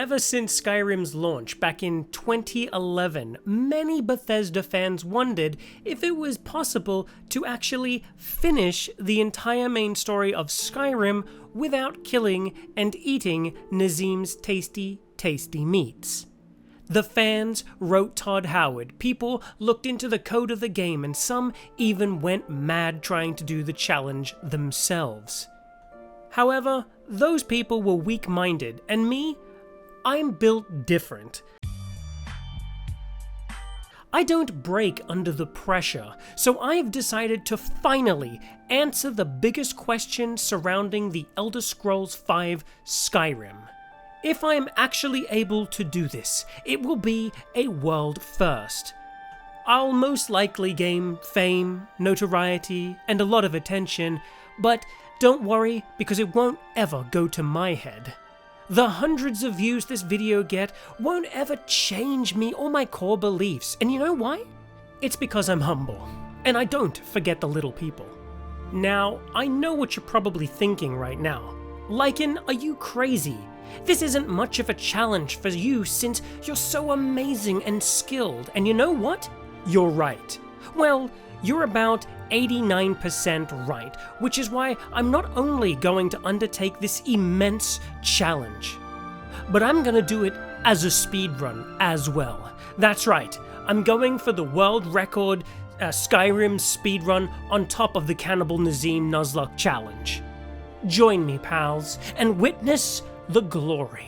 Ever since Skyrim's launch back in 2011, many Bethesda fans wondered if it was possible to actually finish the entire main story of Skyrim without killing and eating Nazim's tasty, tasty meats. The fans wrote Todd Howard, people looked into the code of the game, and some even went mad trying to do the challenge themselves. However, those people were weak-minded, and me? I'm built different. I don't break under the pressure, so I've decided to finally answer the biggest question surrounding the Elder Scrolls V Skyrim. If I'm actually able to do this, it will be a world first. I'll most likely gain fame, notoriety, and a lot of attention, but don't worry, because it won't ever go to my head. The hundreds of views this video get won't ever change me or my core beliefs, and you know why? It's because I'm humble, and I don't forget the little people. Now, I know what you're probably thinking right now. Lycan, are you crazy? This isn't much of a challenge for you since you're so amazing and skilled, and you know what? You're right. Well, you're about 89% right, which is why I'm not only going to undertake this immense challenge, but I'm gonna do it as a speedrun as well. That's right, I'm going for the world record Skyrim speedrun on top of the Cannibal Nazim Nuzlocke challenge. Join me, pals, and witness the glory.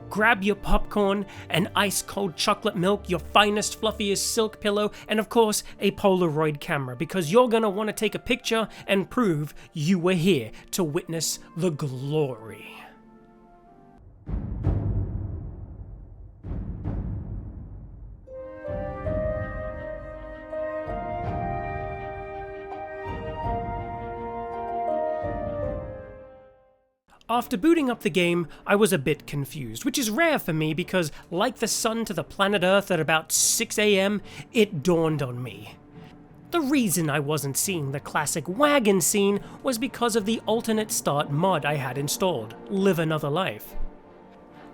Grab your popcorn, and ice-cold chocolate milk, your finest, fluffiest silk pillow, and of course, a Polaroid camera, because you're gonna want to take a picture and prove you were here to witness the glory. After booting up the game, I was a bit confused, which is rare for me because, like the sun to the planet Earth at about 6 AM, it dawned on me. The reason I wasn't seeing the classic wagon scene was because of the alternate start mod I had installed, Live Another Life.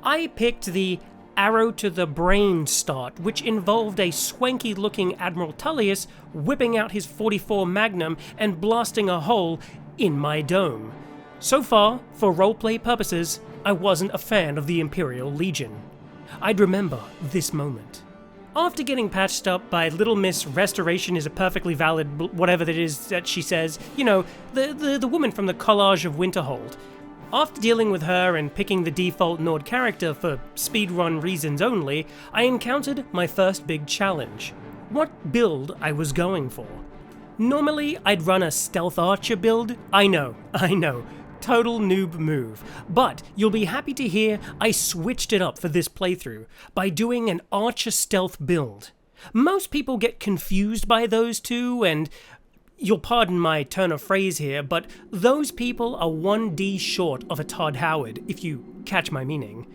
I picked the Arrow to the Brain start, which involved a swanky-looking Admiral Tullius whipping out his .44 Magnum and blasting a hole in my dome. So far, for roleplay purposes, I wasn't a fan of the Imperial Legion. I'd remember this moment. After getting patched up by Little Miss Restoration is a perfectly valid whatever that is that she says, you know, the woman from the Collage of Winterhold. After dealing with her and picking the default Nord character for speedrun reasons only, I encountered my first big challenge. What build I was going for. Normally, I'd run a stealth archer build. I know. Total noob move, but you'll be happy to hear I switched it up for this playthrough by doing an archer stealth build. Most people get confused by those two, and you'll pardon my turn of phrase here, but those people are 1D short of a Todd Howard, if you catch my meaning.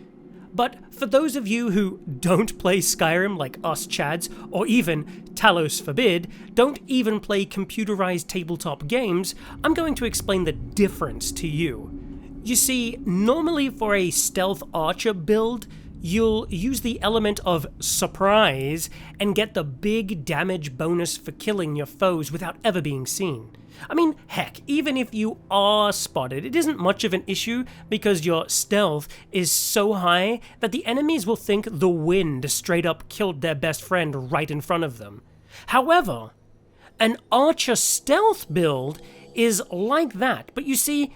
But for those of you who don't play Skyrim like us Chads, or even, Talos forbid, don't even play computerized tabletop games, I'm going to explain the difference to you. You see, normally for a stealth archer build, you'll use the element of surprise and get the big damage bonus for killing your foes without ever being seen. I mean, heck, even if you are spotted, it isn't much of an issue because your stealth is so high that the enemies will think the wind straight up killed their best friend right in front of them. However, an archer stealth build is like that, but you see,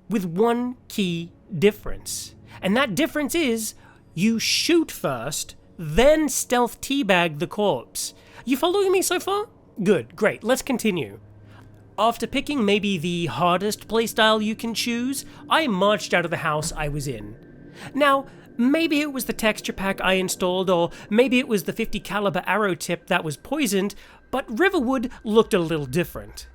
with one key difference. And that difference is, you shoot first, then stealth teabag the corpse. You following me so far? Good, great, let's continue. After picking maybe the hardest playstyle you can choose, I marched out of the house I was in. Now, maybe it was the texture pack I installed, or maybe it was the 50 caliber arrow tip that was poisoned, but Riverwood looked a little different.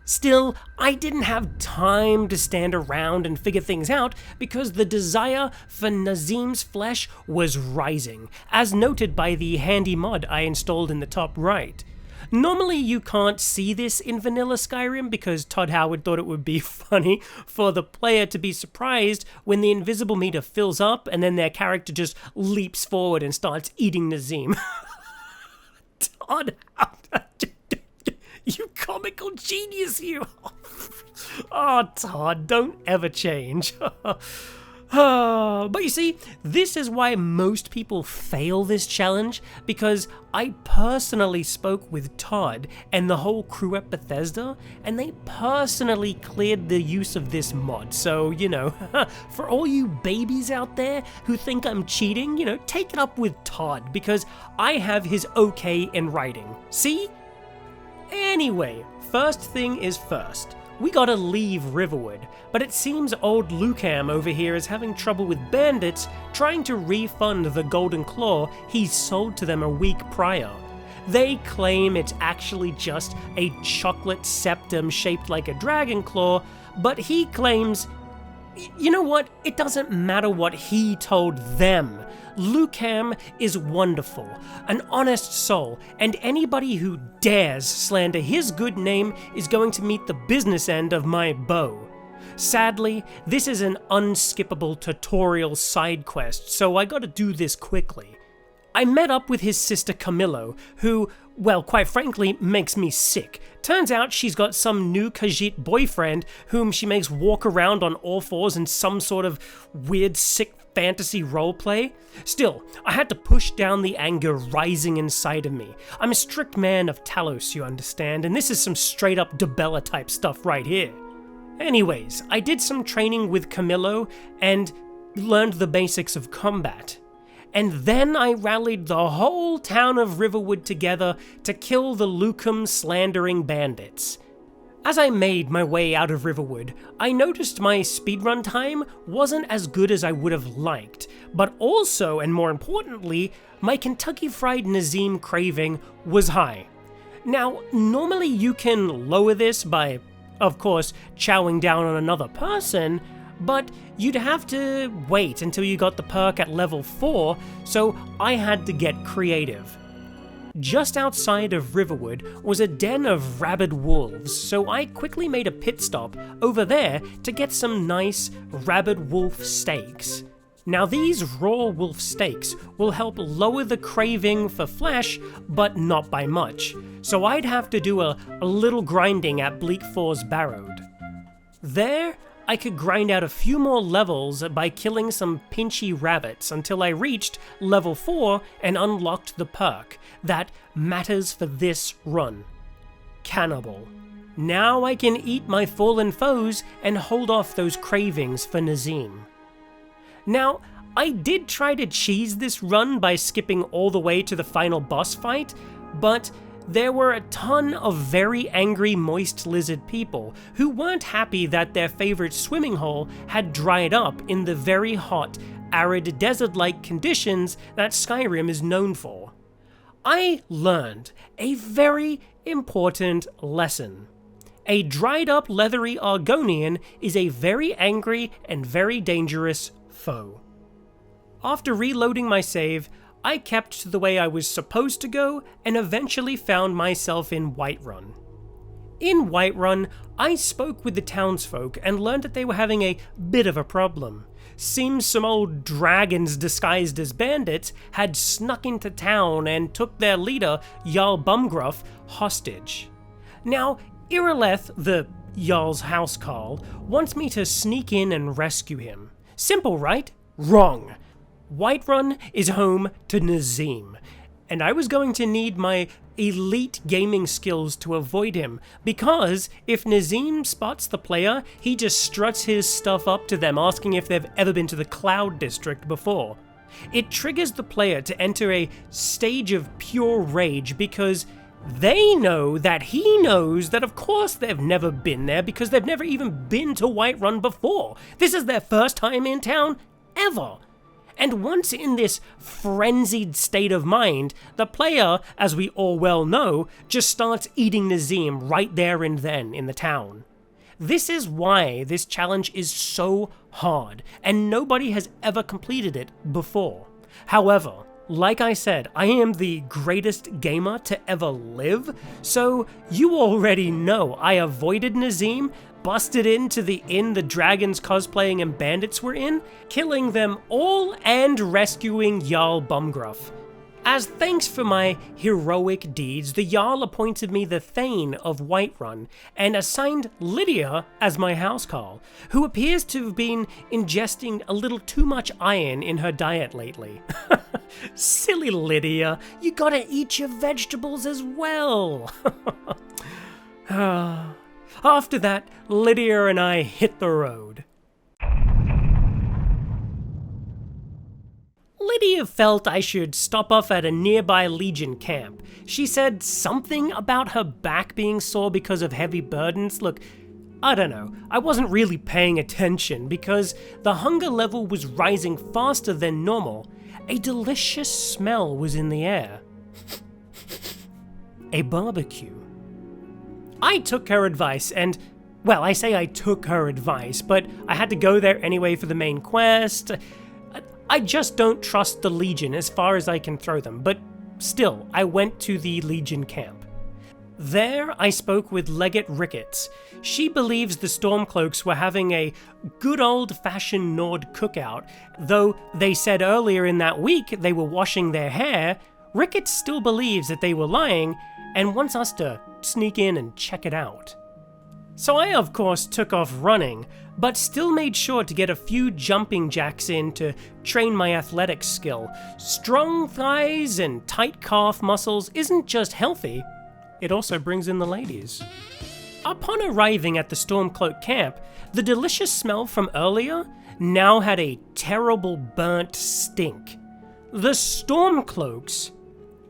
Still, I didn't have time to stand around and figure things out because the desire for Nazim's flesh was rising, as noted by the handy mod I installed in the top right. Normally you can't see this in vanilla Skyrim because Todd Howard thought it would be funny for the player to be surprised when the invisible meter fills up and then their character just leaps forward and starts eating Nazim. Todd Howard, you comical genius, you! Oh, Todd, don't ever change. But you see, this is why most people fail this challenge, because I personally spoke with Todd and the whole crew at Bethesda, and they personally cleared the use of this mod. So, you know, for all you babies out there who think I'm cheating, you know, take it up with Todd, because I have his okay in writing. See? Anyway, first thing is first. We gotta leave Riverwood, but it seems old Lucam over here is having trouble with bandits trying to refund the golden claw he sold to them a week prior. They claim it's actually just a chocolate septum shaped like a dragon claw, but he claims, you know what, it doesn't matter what he told them. Lucam is wonderful, an honest soul, and anybody who dares slander his good name is going to meet the business end of my bow. Sadly, this is an unskippable tutorial side quest, so I gotta do this quickly. I met up with his sister Camillo, who, well, quite frankly, makes me sick. Turns out she's got some new Khajiit boyfriend whom she makes walk around on all fours in some sort of weird, sick fantasy roleplay. Still, I had to push down the anger rising inside of me. I'm a strict man of Talos, you understand, and this is some straight up Debella type stuff right here. Anyways, I did some training with Camillo and learned the basics of combat. And then I rallied the whole town of Riverwood together to kill the Lucam slandering bandits. As I made my way out of Riverwood, I noticed my speedrun time wasn't as good as I would have liked, but also, and more importantly, my Kentucky Fried Nazim craving was high. Now, normally you can lower this by, of course, chowing down on another person, but you'd have to wait until you got the perk at level 4, so I had to get creative. Just outside of Riverwood was a den of rabid wolves, so I quickly made a pit stop over there to get some nice rabid wolf steaks. Now these raw wolf steaks will help lower the craving for flesh, but not by much, so I'd have to do a little grinding at Bleak Falls Barrowed. There, I could grind out a few more levels by killing some pinchy rabbits until I reached level 4 and unlocked the perk that matters for this run. Cannibal. Now I can eat my fallen foes and hold off those cravings for Nazim. Now, I did try to cheese this run by skipping all the way to the final boss fight, but there were a ton of very angry moist lizard people who weren't happy that their favorite swimming hole had dried up in the very hot, arid desert-like conditions that Skyrim is known for. I learned a very important lesson. A dried up leathery Argonian is a very angry and very dangerous foe. After reloading my save, I kept to the way I was supposed to go and eventually found myself in Whiterun. In Whiterun, I spoke with the townsfolk and learned that they were having a bit of a problem. Seems some old dragons disguised as bandits had snuck into town and took their leader, Jarl Bumgruff, hostage. Now, Irileth, the Jarl's housecarl, wants me to sneak in and rescue him. Simple, right? Wrong. Whiterun is home to Nazim, and I was going to need my elite gaming skills to avoid him, because if Nazim spots the player, he just struts his stuff up to them asking if they've ever been to the Cloud District before. It triggers the player to enter a stage of pure rage because they know that he knows that of course they've never been there because they've never even been to Whiterun before. This is their first time in town ever. And once in this frenzied state of mind, the player, as we all well know, just starts eating Nazim right there and then in the town. This is why this challenge is so hard, and nobody has ever completed it before. However, Like I said, I am the greatest gamer to ever live, so you already know I avoided Nazim, busted into the inn the dragons cosplaying and bandits were in, killing them all and rescuing Jarl Bumgruff. As thanks for my heroic deeds, the Jarl appointed me the Thane of Whiterun and assigned Lydia as my housecarl, who appears to have been ingesting a little too much iron in her diet lately. Silly Lydia, you gotta eat your vegetables as well. After that, Lydia and I hit the road. Lydia felt I should stop off at a nearby Legion camp. She said something about her back being sore because of heavy burdens. Look, I don't know. I wasn't really paying attention because the hunger level was rising faster than normal. A delicious smell was in the air. A barbecue. I took her advice and, well, I say I took her advice, but I had to go there anyway for the main quest. I just don't trust the Legion as far as I can throw them, but still, I went to the Legion camp. There, I spoke with Legate Ricketts. She believes the Stormcloaks were having a good old-fashioned Nord cookout, though they said earlier in that week they were washing their hair. Ricketts still believes that they were lying and wants us to sneak in and check it out. So I, of course, took off running, but still made sure to get a few jumping jacks in to train my athletics skill. Strong thighs and tight calf muscles isn't just healthy, it also brings in the ladies. Upon arriving at the Stormcloak camp, the delicious smell from earlier now had a terrible burnt stink. The Stormcloaks...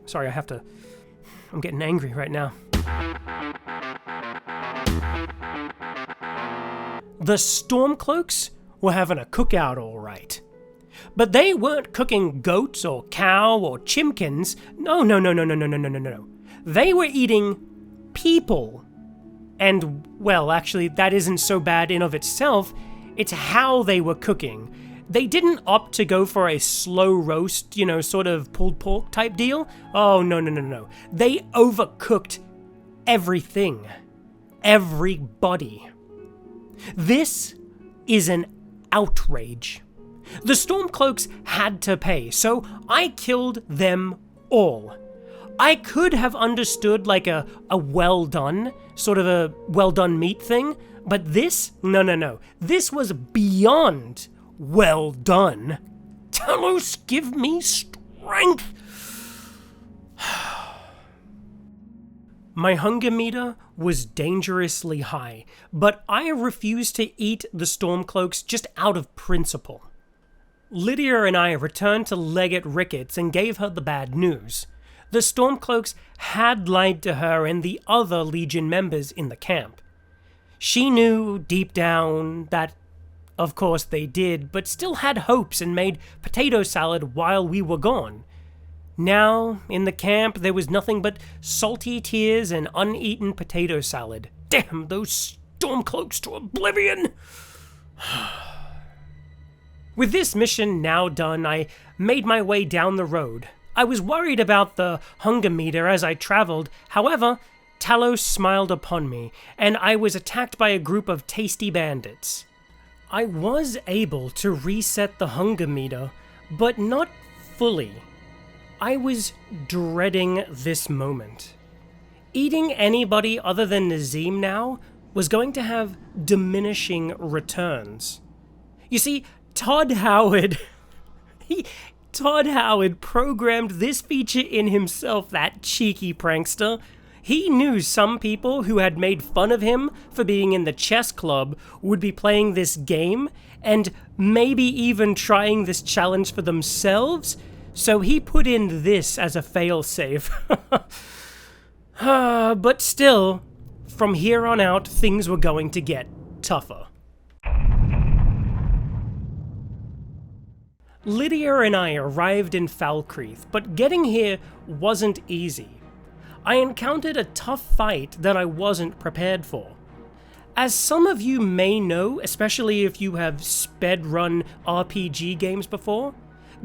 Sorry, I'm getting angry right now. The Stormcloaks were having a cookout all right. But they weren't cooking goats or cow or chimkins. No. They were eating people. And, well, actually, that isn't so bad in of itself. It's how they were cooking. They didn't opt to go for a slow roast, sort of pulled pork type deal. Oh, no. They overcooked everything. Everybody. This is an outrage. The Stormcloaks had to pay, so I killed them all. I could have understood like a well done, sort of a well done meat thing, but this, no. This was beyond well done. Talos, give me strength. My hunger meter was dangerously high, but I refused to eat the Stormcloaks just out of principle. Lydia and I returned to Legate Ricketts and gave her the bad news. The Stormcloaks had lied to her and the other Legion members in the camp. She knew deep down that, of course they did, but still had hopes and made potato salad while we were gone. Now, in the camp, there was nothing but salty tears and uneaten potato salad. Damn those Stormcloaks to oblivion! With this mission now done, I made my way down the road. I was worried about the hunger meter as I traveled. However, Talos smiled upon me, and I was attacked by a group of tasty bandits. I was able to reset the hunger meter, but not fully. I was dreading this moment. Eating anybody other than Nazim now was going to have diminishing returns. You see, Todd Howard programmed this feature in himself, that cheeky prankster. He knew some people who had made fun of him for being in the chess club would be playing this game and maybe even trying this challenge for themselves, so he put in this as a failsafe. But still, from here on out, things were going to get tougher. Lydia and I arrived in Falkreath, but getting here wasn't easy. I encountered a tough fight that I wasn't prepared for. As some of you may know, especially if you have sped-run RPG games before,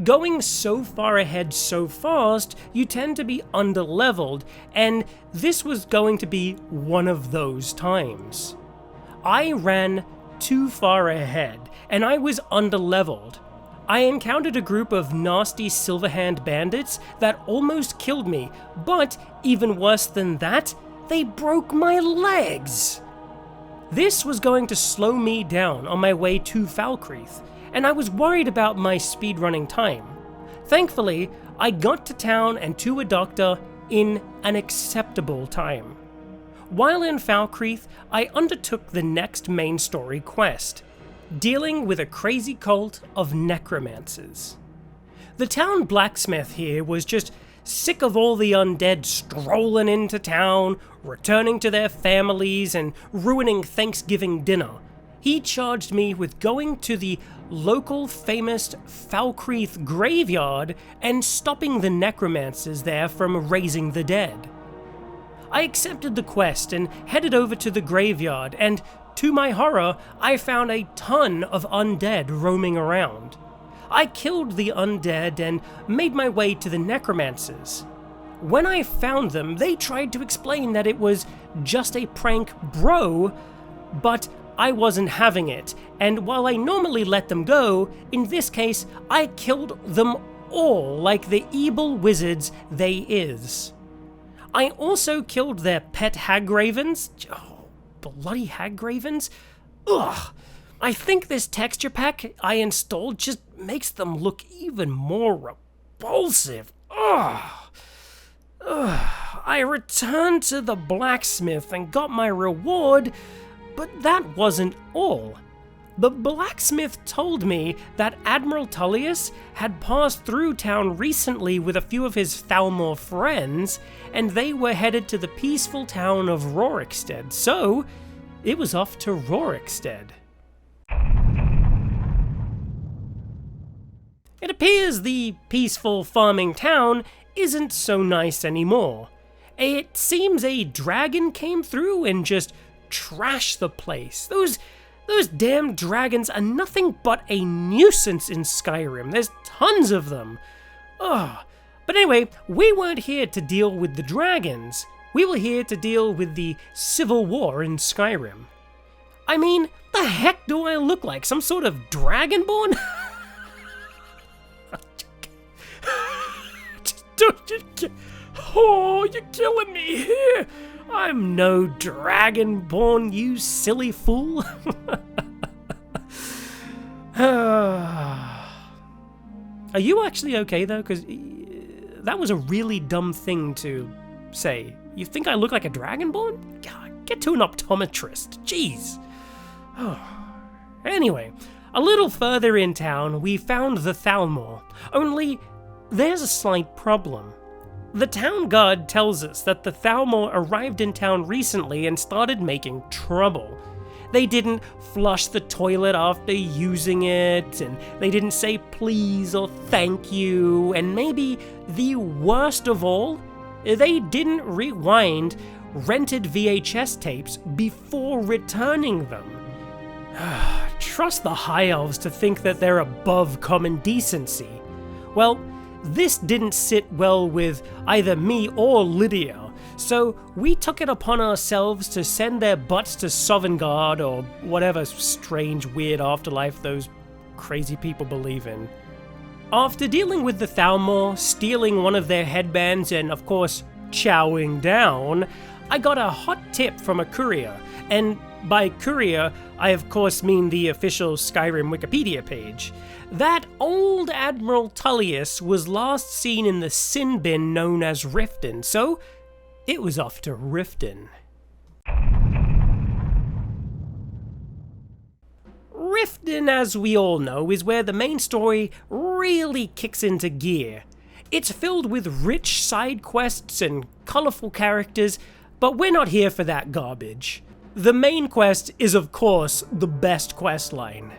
going so far ahead so fast, you tend to be underleveled, and this was going to be one of those times. I ran too far ahead, and I was underleveled. I encountered a group of nasty Silverhand bandits that almost killed me, but even worse than that, they broke my legs! This was going to slow me down on my way to Falkreath, and I was worried about my speedrunning time. Thankfully, I got to town and to a doctor in an acceptable time. While in Falkreath, I undertook the next main story quest, dealing with a crazy cult of necromancers. The town blacksmith here was just sick of all the undead strolling into town, returning to their families, and ruining Thanksgiving dinner. He charged me with going to the local famous Falkreath graveyard and stopping the necromancers there from raising the dead. I accepted the quest and headed over to the graveyard, and to my horror, I found a ton of undead roaming around. I killed the undead and made my way to the necromancers. When I found them, they tried to explain that it was just a prank, bro, but I wasn't having it, and while I normally let them go, in this case, I killed them all like the evil wizards they is. I also killed their pet hagravens. Oh, bloody hagravens? Ugh! I think this texture pack I installed just makes them look even more repulsive. Ugh! I returned to the blacksmith and got my reward, but that wasn't all. The blacksmith told me that Admiral Tullius had passed through town recently with a few of his Thalmor friends, and they were headed to the peaceful town of Rorikstead, so it was off to Rorikstead. It appears the peaceful farming town isn't so nice anymore. It seems a dragon came through and just trashed the place. Those damn dragons are nothing but a nuisance in Skyrim. There's tons of them. Ugh. But anyway, we weren't here to deal with the dragons. We were here to deal with the civil war in Skyrim. I mean, the heck do I look like? Some sort of dragonborn? Oh, you're killing me here. I'm no dragonborn, you silly fool. Are you actually okay though? Because that was a really dumb thing to say. You think I look like a dragonborn? God, get to an optometrist. Jeez. Anyway, a little further in town, we found the Thalmor. Only, there's a slight problem. The town guard tells us that the Thalmor arrived in town recently and started making trouble. They didn't flush the toilet after using it, and they didn't say please or thank you, and maybe the worst of all, they didn't rewind rented VHS tapes before returning them. Trust the High Elves to think that they're above common decency. Well, this didn't sit well with either me or Lydia, so we took it upon ourselves to send their butts to Sovngarde or whatever strange, weird afterlife those crazy people believe in. After dealing with the Thalmor, stealing one of their headbands, and of course, chowing down, I got a hot tip from a courier, and by courier, I of course mean the official Skyrim Wikipedia page. That old Admiral Tullius was last seen in the sin bin known as Riften, so it was off to Riften. Riften, as we all know, is where the main story really kicks into gear. It's filled with rich side quests and colourful characters, but we're not here for that garbage. The main quest is, of course, the best quest line.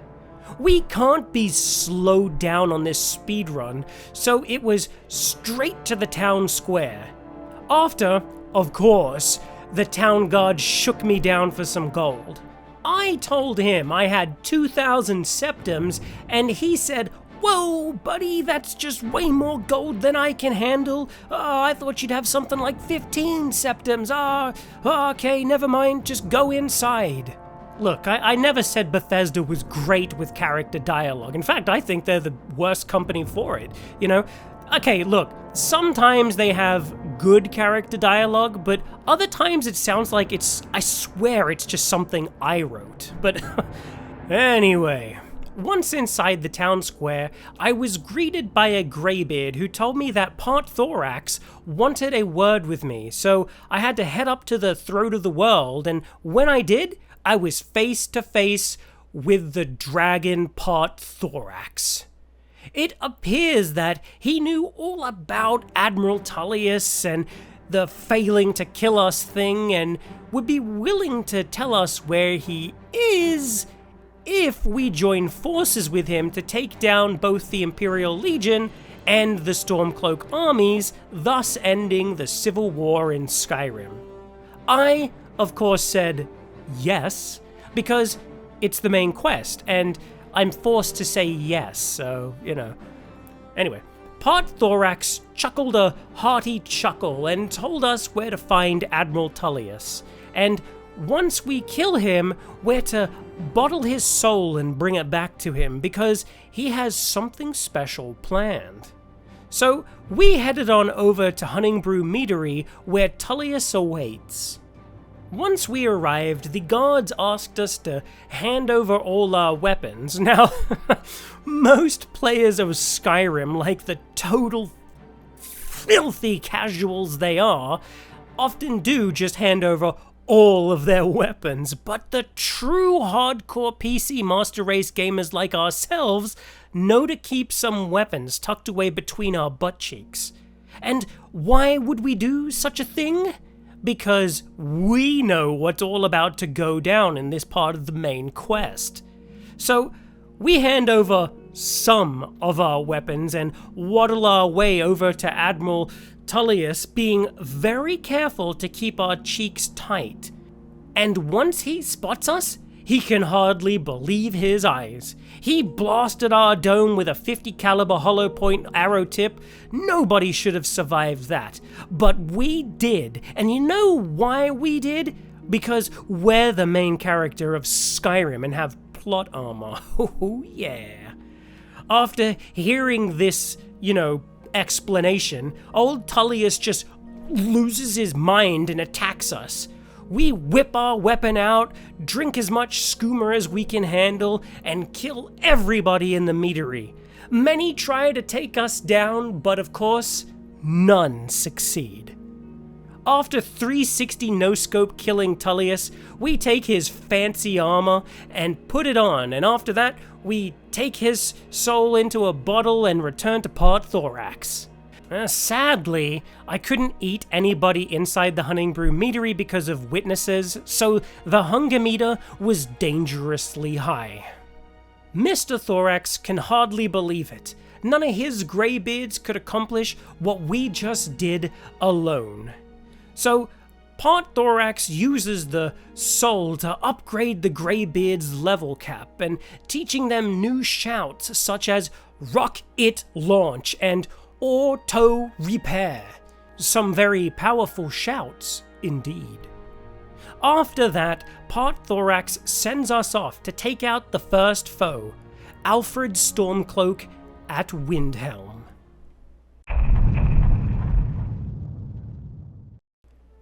We can't be slowed down on this speedrun, so it was straight to the town square. After, of course, the town guard shook me down for some gold. I told him I had 2,000 septims, and he said Whoa, buddy, that's just way more gold than I can handle. I thought you'd have something like 15 septims. Okay, never mind, just go inside. Look, I never said Bethesda was great with character dialogue. In fact, I think they're the worst company for it, you know? Okay, look, sometimes they have good character dialogue, but other times it sounds like I swear it's just something I wrote. But anyway, once inside the town square, I was greeted by a greybeard who told me that Part Thorax wanted a word with me, so I had to head up to the throat of the world, and when I did, I was face to face with the dragon Part Thorax. It appears that he knew all about Admiral Tullius and the failing to kill us thing and would be willing to tell us where he is if we join forces with him to take down both the Imperial Legion and the Stormcloak armies, thus ending the civil war in Skyrim. I, of course, said yes, because it's the main quest, and I'm forced to say yes, so, you know. Anyway, Part Thorax chuckled a hearty chuckle and told us where to find Admiral Tullius, and once we kill him, we're to bottle his soul and bring it back to him, because he has something special planned. So we headed on over to Honningbrew Meadery, where Tullius awaits. Once we arrived, the guards asked us to hand over all our weapons. Now, most players of Skyrim, like the total filthy casuals they are, often do just hand over all of their weapons, but the true hardcore PC Master Race gamers like ourselves know to keep some weapons tucked away between our butt cheeks. And why would we do such a thing? Because we know what's all about to go down in this part of the main quest. So we hand over some of our weapons and waddle our way over to Admiral Tullius, being very careful to keep our cheeks tight. And once he spots us, he can hardly believe his eyes. He blasted our dome with a 50 caliber hollow point arrow tip. Nobody should have survived that. But we did. And you know why we did? Because we're the main character of Skyrim and have plot armor. Oh yeah. After hearing this, explanation, old Tullius just loses his mind and attacks us. We whip our weapon out, drink as much skooma as we can handle, and kill everybody in the meadery. Many try to take us down, but of course, none succeed. After 360 no-scope killing Tullius, we take his fancy armor and put it on, and after that, we take his soul into a bottle and return to Part Thorax. Sadly, I couldn't eat anybody inside the Honningbrew Meadery because of witnesses, so the hunger meter was dangerously high. Mr. Thorax can hardly believe it. None of his greybeards could accomplish what we just did alone. So, Part Thorax uses the soul to upgrade the greybeards' level cap, and teaching them new shouts such as Rock It Launch and Auto Repair. Some very powerful shouts indeed. After that, Part Thorax sends us off to take out the first foe, Alfred Stormcloak at Windhelm.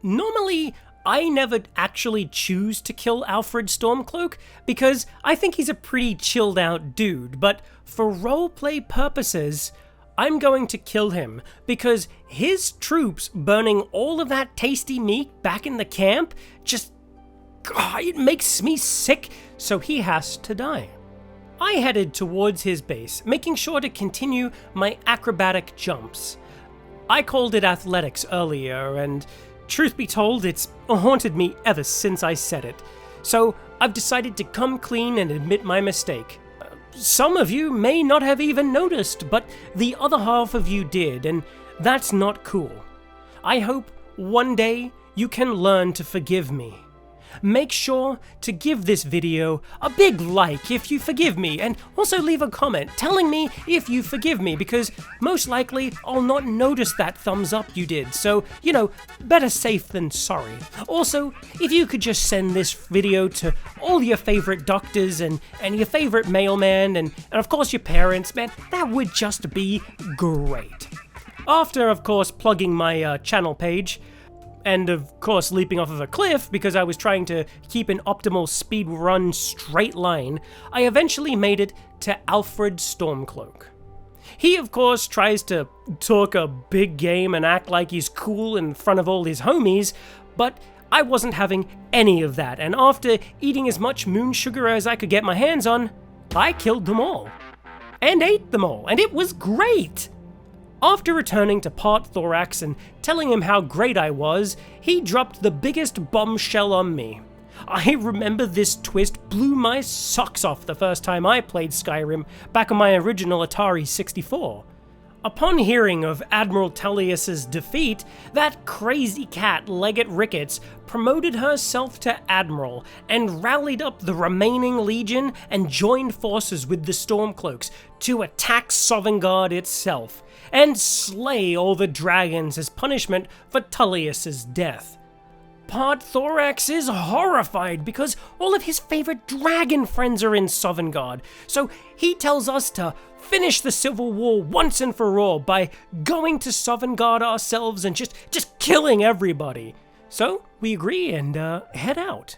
Normally, I never actually choose to kill Alfred Stormcloak because I think he's a pretty chilled out dude, but for roleplay purposes, I'm going to kill him because his troops burning all of that tasty meat back in the camp it makes me sick, so he has to die. I headed towards his base, making sure to continue my acrobatic jumps. I called it athletics earlier, and truth be told, it's haunted me ever since I said it. So I've decided to come clean and admit my mistake. Some of you may not have even noticed, but the other half of you did, and that's not cool. I hope one day you can learn to forgive me. make sure to give this video a big like if you forgive me, and also leave a comment telling me if you forgive me, because most likely I'll not notice that thumbs up you did, so, you know, better safe than sorry. Also, if you could just send this video to all your favorite doctors and your favorite mailman and of course your parents, man, that would just be great. After, of course, plugging my channel page, and of course leaping off of a cliff because I was trying to keep an optimal speed run straight line, I eventually made it to Alfred Stormcloak. He, of course, tries to talk a big game and act like he's cool in front of all his homies, but I wasn't having any of that, and after eating as much moon sugar as I could get my hands on, I killed them all. And ate them all, and it was great! After returning to Part Thorax and telling him how great I was, he dropped the biggest bombshell on me. I remember this twist blew my socks off the first time I played Skyrim back on my original Atari 64. Upon hearing of Admiral Tullius's defeat, that crazy cat Leggett Ricketts promoted herself to Admiral and rallied up the remaining Legion and joined forces with the Stormcloaks to attack Sovngarde itself and slay all the dragons as punishment for Tullius's death. Part Thorax is horrified because all of his favorite dragon friends are in Sovngarde, so he tells us to finish the civil war once and for all by going to Sovngarde ourselves and just killing everybody. So we agree and head out.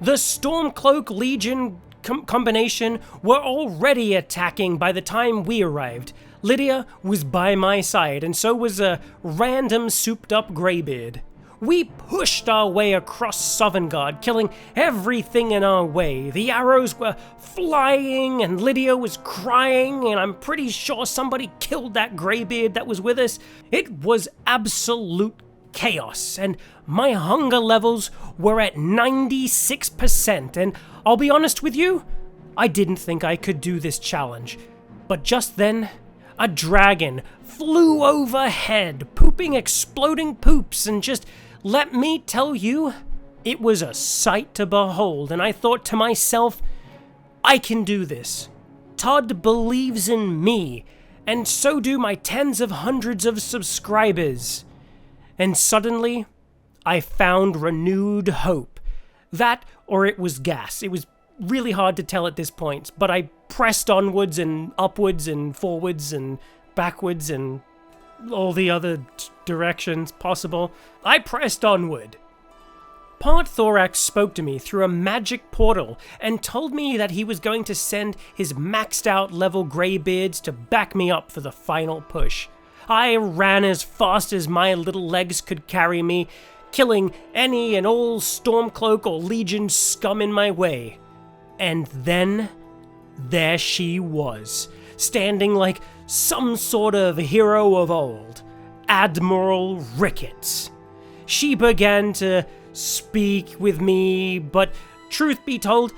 The Stormcloak Legion combination were already attacking by the time we arrived. Lydia was by my side, and so was a random souped-up greybeard. We pushed our way across Sovngarde, killing everything in our way. The arrows were flying, and Lydia was crying, and I'm pretty sure somebody killed that greybeard that was with us. It was absolute chaos, and my hunger levels were at 96%, and I'll be honest with you, I didn't think I could do this challenge. But just then, a dragon flew overhead, pooping exploding poops, and just let me tell you, it was a sight to behold, and I thought to myself, I can do this. Todd believes in me, and so do my tens of hundreds of subscribers. And suddenly, I found renewed hope. That, or it was gas. It was really hard to tell at this point, but I pressed onwards and upwards and forwards and backwards and all the other directions possible. I pressed onward. Part Thorax spoke to me through a magic portal and told me that he was going to send his maxed out level greybeards to back me up for the final push. I ran as fast as my little legs could carry me, killing any and all Stormcloak or Legion scum in my way. And then, there she was, standing like some sort of hero of old, Admiral Ricketts. She began to speak with me, but truth be told,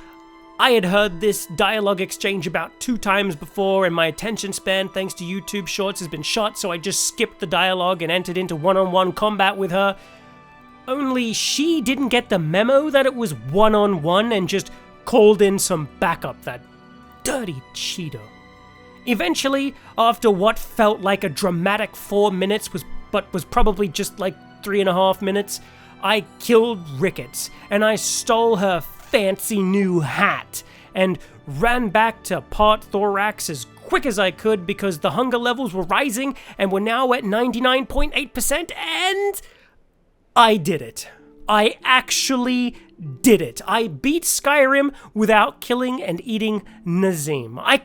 I had heard this dialogue exchange about 2 times before, and my attention span, thanks to YouTube Shorts, has been shot, so I just skipped the dialogue and entered into one-on-one combat with her. Only she didn't get the memo that it was one-on-one and just called in some backup, that dirty Cheeto. Eventually, after what felt like a dramatic 4 minutes, but was probably just like 3.5 minutes, I killed Ricketts, and I stole her fancy new hat, and ran back to Part Thorax as quick as I could because the hunger levels were rising and were now at 99.8%, and I did it. I actually did it. I beat Skyrim without killing and eating Nazim. I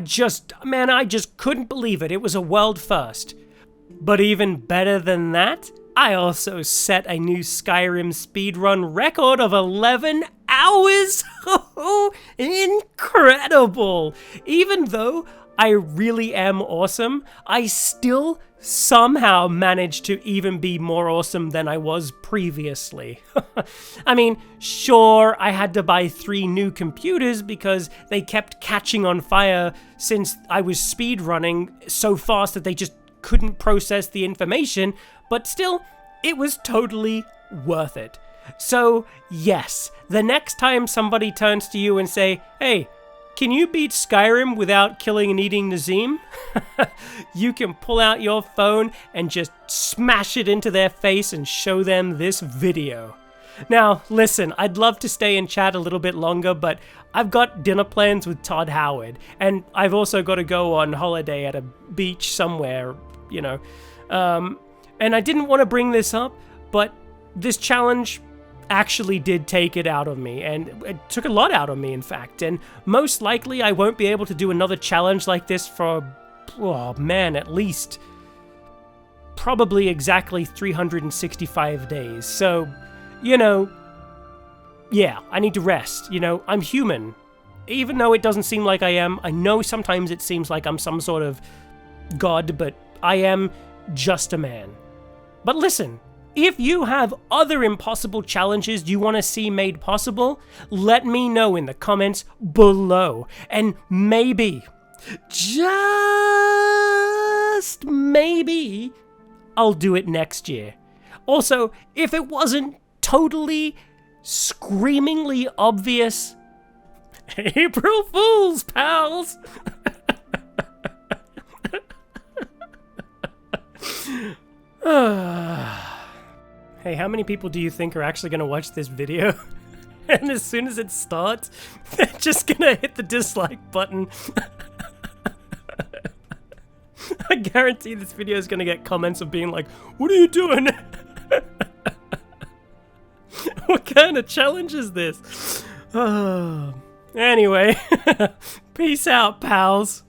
just couldn't believe it. It was a world first. But even better than that, I also set a new Skyrim speedrun record of 11 hours. Oh, incredible! Even though I really am awesome, I still somehow managed to even be more awesome than I was previously. I mean, sure, I had to buy 3 new computers because they kept catching on fire since I was speedrunning so fast that they just couldn't process the information, but still, it was totally worth it. So, yes, the next time somebody turns to you and say, hey, can you beat Skyrim without killing and eating Nazim? You can pull out your phone and just smash it into their face and show them this video. Now, listen, I'd love to stay and chat a little bit longer, but I've got dinner plans with Todd Howard, and I've also got to go on holiday at a beach somewhere, you know. And I didn't want to bring this up, but this challenge actually did take it out of me, and it took a lot out of me, in fact, and most likely I won't be able to do another challenge like this for, oh man, at least probably exactly 365 days, so, you know, yeah, I need to rest, you know, I'm human, even though it doesn't seem like I am. I know sometimes it seems like I'm some sort of god, but I am just a man. But listen, if you have other impossible challenges you want to see made possible, let me know in the comments below. And maybe, just maybe, I'll do it next year. Also, if it wasn't totally, screamingly obvious, April Fools, pals! Hey, how many people do you think are actually going to watch this video? And as soon as it starts, they're just going to hit the dislike button. I guarantee this video is going to get comments of being like, what are you doing? What kind of challenge is this? Anyway, peace out, pals.